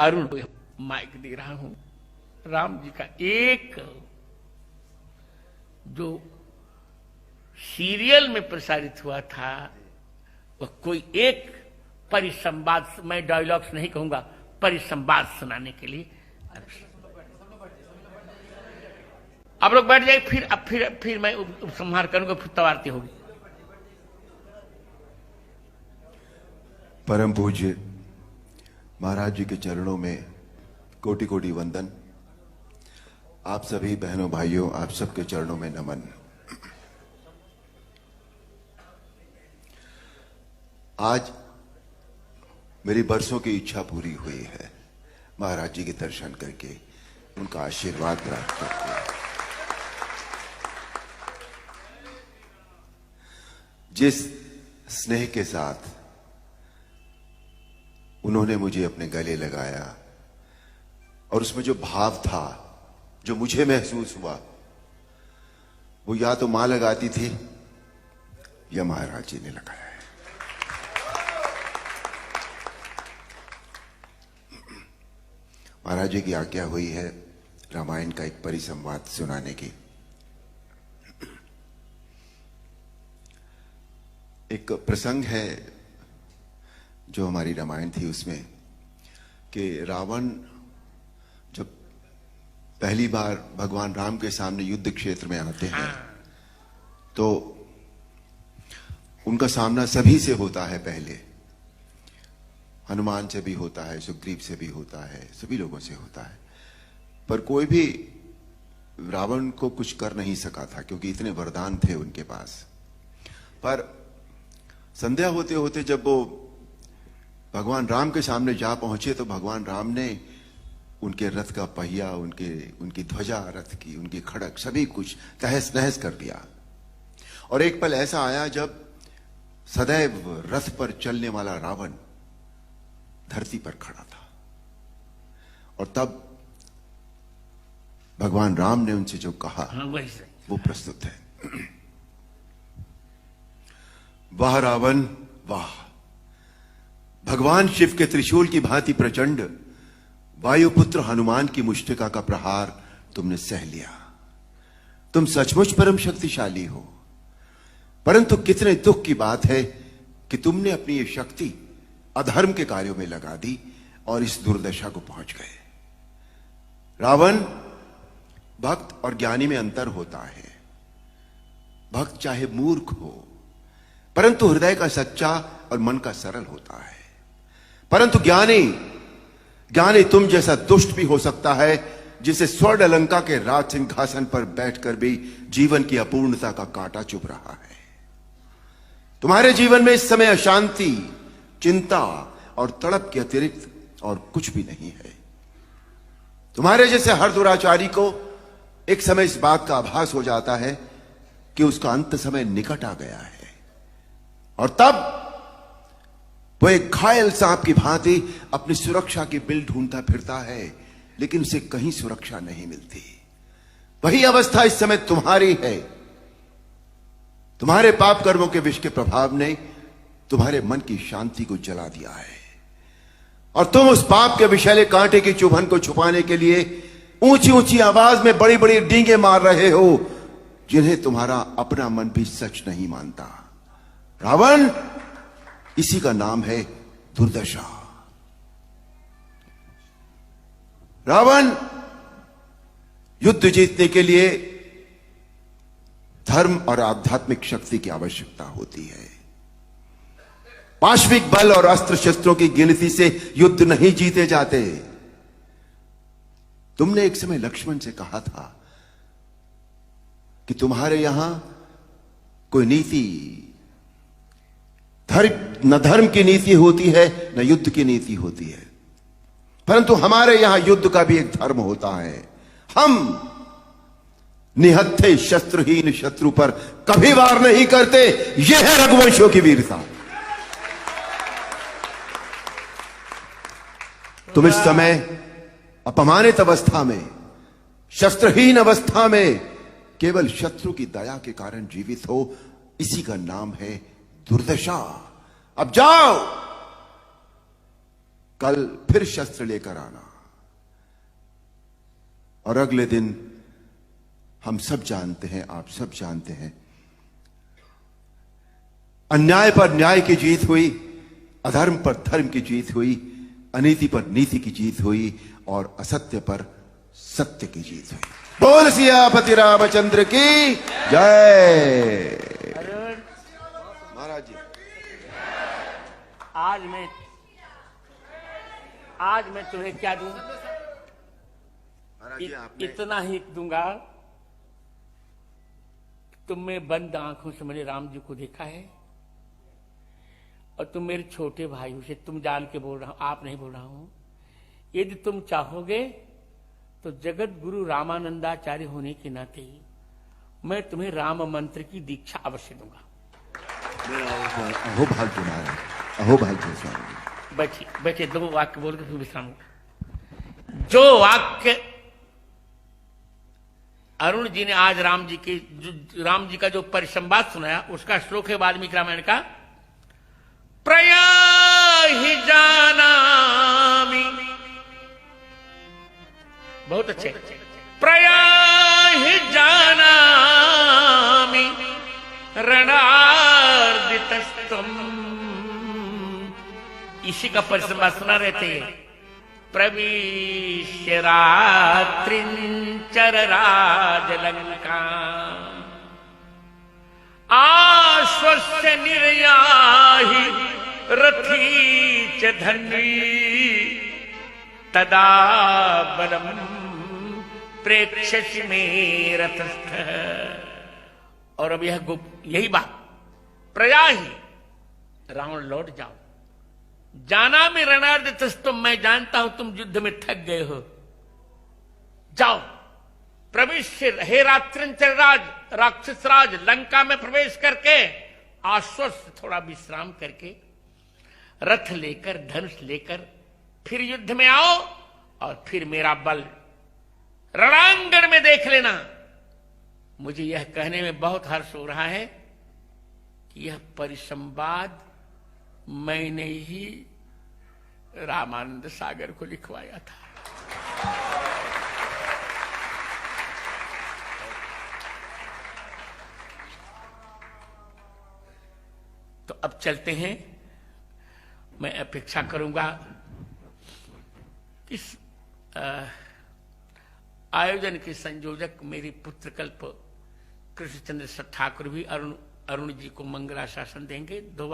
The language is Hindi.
अरुण को माइक दे रहा हूं। राम जी का एक जो सीरियल में प्रसारित हुआ था वह कोई एक परिसंवाद, मैं डायलॉग्स नहीं कहूंगा, परिसंवाद सुनाने के लिए आप लोग बैठ जाइए। फिर मैं उपसंहार करूंगा, फिर तवारती होगी। परम पूज्य महाराज जी के चरणों में कोटि कोटि वंदन। आप सभी बहनों भाइयों, आप सबके चरणों में नमन। आज मेरी बरसों की इच्छा पूरी हुई है, महाराज जी के दर्शन करके, उनका आशीर्वाद प्राप्त करके। जिस स्नेह के साथ उन्होंने मुझे अपने गले लगाया और उसमें जो भाव था, जो मुझे महसूस हुआ, वो या तो मां लगाती थी या महाराज जी ने लगाया है। महाराज जी की आज्ञा हुई है रामायण का एक परिसंवाद सुनाने की। एक प्रसंग है जो हमारी रामायण थी उसमें कि रावण जब पहली बार भगवान राम के सामने युद्ध क्षेत्र में आते हैं तो उनका सामना सभी से होता है। पहले हनुमान से भी होता है, सुग्रीव से भी होता है, सभी लोगों से होता है, पर कोई भी रावण को कुछ कर नहीं सका था क्योंकि इतने वरदान थे उनके पास। पर संध्या होते होते जब वो भगवान राम के सामने जा पहुंचे तो भगवान राम ने उनके रथ का पहिया, उनकी ध्वजा रथ की, उनकी खड़क, सभी कुछ तहस नहस कर दिया। और एक पल ऐसा आया जब सदैव रथ पर चलने वाला रावण धरती पर खड़ा था और तब भगवान राम ने उनसे जो कहा वो प्रस्तुत है। वाह रावण वाह, भगवान शिव के त्रिशूल की भांति प्रचंड वायुपुत्र हनुमान की मुष्टिका का प्रहार तुमने सह लिया। तुम सचमुच परम शक्तिशाली हो, परंतु कितने दुख की बात है कि तुमने अपनी ये शक्ति अधर्म के कार्यों में लगा दी और इस दुर्दशा को पहुंच गए। रावण, भक्त और ज्ञानी में अंतर होता है। भक्त चाहे मूर्ख हो परंतु हृदय का सच्चा और मन का सरल होता है, परंतु ज्ञानी तुम जैसा दुष्ट भी हो सकता है जिसे स्वर्ण अलंका के राज सिंहासन पर बैठकर भी जीवन की अपूर्णता का कांटा चुभ रहा है। तुम्हारे जीवन में इस समय अशांति, चिंता और तड़प के अतिरिक्त और कुछ भी नहीं है। तुम्हारे जैसे हर दुराचारी को एक समय इस बात का आभास हो जाता है कि उसका अंत समय निकट आ गया है और तब वो एक घायल सांप की भांति अपनी सुरक्षा की बिल ढूंढता फिरता है, लेकिन उसे कहीं सुरक्षा नहीं मिलती। वही अवस्था इस समय तुम्हारी है। तुम्हारे पाप कर्मों के विष के प्रभाव ने तुम्हारे मन की शांति को जला दिया है और तुम उस पाप के विषैले कांटे की चुभन को छुपाने के लिए ऊंची ऊंची आवाज में बड़ी बड़ी डींगे मार रहे हो, जिन्हें तुम्हारा अपना मन भी सच नहीं मानता। रावण, इसी का नाम है दुर्दशा। रावण, युद्ध जीतने के लिए धर्म और आध्यात्मिक शक्ति की आवश्यकता होती है। पाश्विक बल और अस्त्र शस्त्रों की गिनती से युद्ध नहीं जीते जाते। तुमने एक समय लक्ष्मण से कहा था कि तुम्हारे यहां कोई नीति, न धर्म की नीति होती है न युद्ध की नीति होती है, परंतु हमारे यहां युद्ध का भी एक धर्म होता है। हम निहत्थे शस्त्रहीन शत्रु पर कभी वार नहीं करते। यह है रघुवंशियों की वीरता। तुम इस समय अपमानित अवस्था में, शस्त्रहीन अवस्था में केवल शत्रु की दया के कारण जीवित हो, इसी का नाम है दुर्दशा। अब जाओ, कल फिर शस्त्र लेकर आना। और अगले दिन हम सब जानते हैं, आप सब जानते हैं, अन्याय पर न्याय की जीत हुई, अधर्म पर धर्म की जीत हुई, अनीति पर नीति की जीत हुई और असत्य पर सत्य की जीत हुई। बोल सियापति रामचंद्र की जय। महाराज जी, आज मैं तुम्हें क्या दूं? महाराज जी, आपने इतना ही दूंगा। तुमने बंद आंखों से मैंने राम जी को देखा है, और तुम मेरे छोटे भाई हो, से तुम जान के बोल रहा हूं, आप नहीं बोल रहा हूं। यदि तुम चाहोगे तो जगत गुरु रामानंदाचार्य होने के नाते मैं तुम्हें राम मंत्र की दीक्षा अवश्य दूंगा। अहो भाग्य महाराज, अहो भाग्य स्वामी। बैठिए बैठिए, 2 वाक्य बोल के फिर विश्राम होगा। जो वाक्य अरुण जी ने आज राम जी का जो परिसंवाद सुनाया, उसका श्लोक है वाल्मीकि रामायण का। प्रयाहि जानामि, बहुत अच्छे। प्रयाहि जानामि रणार्दितस्तुम, इसी का परिसंवाद सुना रहे थे। प्रविश्य रात्रिंचर राजलंका, आश्वस्य निर्याहि रथी च धन्वी, तदा बलम प्रेक्षसि मे रथस्थ। और अब यही बात, प्रया ही रावण लौट जाओ। जाना में रणार्दितस्तुम, मैं जानता हूं तुम युद्ध में थक गए हो, जाओ। प्रविश्य, हे रात्रिंचर राज, राक्षस राज, लंका में प्रवेश करके आश्वस्त, थोड़ा विश्राम करके, रथ लेकर, धनुष लेकर फिर युद्ध में आओ, और फिर मेरा बल रणांगण में देख लेना। मुझे यह कहने में बहुत हर्ष हो रहा है कि यह परिसंवाद मैंने ही रामानंद सागर को लिखवाया था। तो अब चलते हैं। मैं अपेक्षा करूंगा इस आयोजन के संयोजक मेरे पुत्र कल्प कृष्णचंद्र ठाकुर भी अरुण जी को मंगलाशासन देंगे।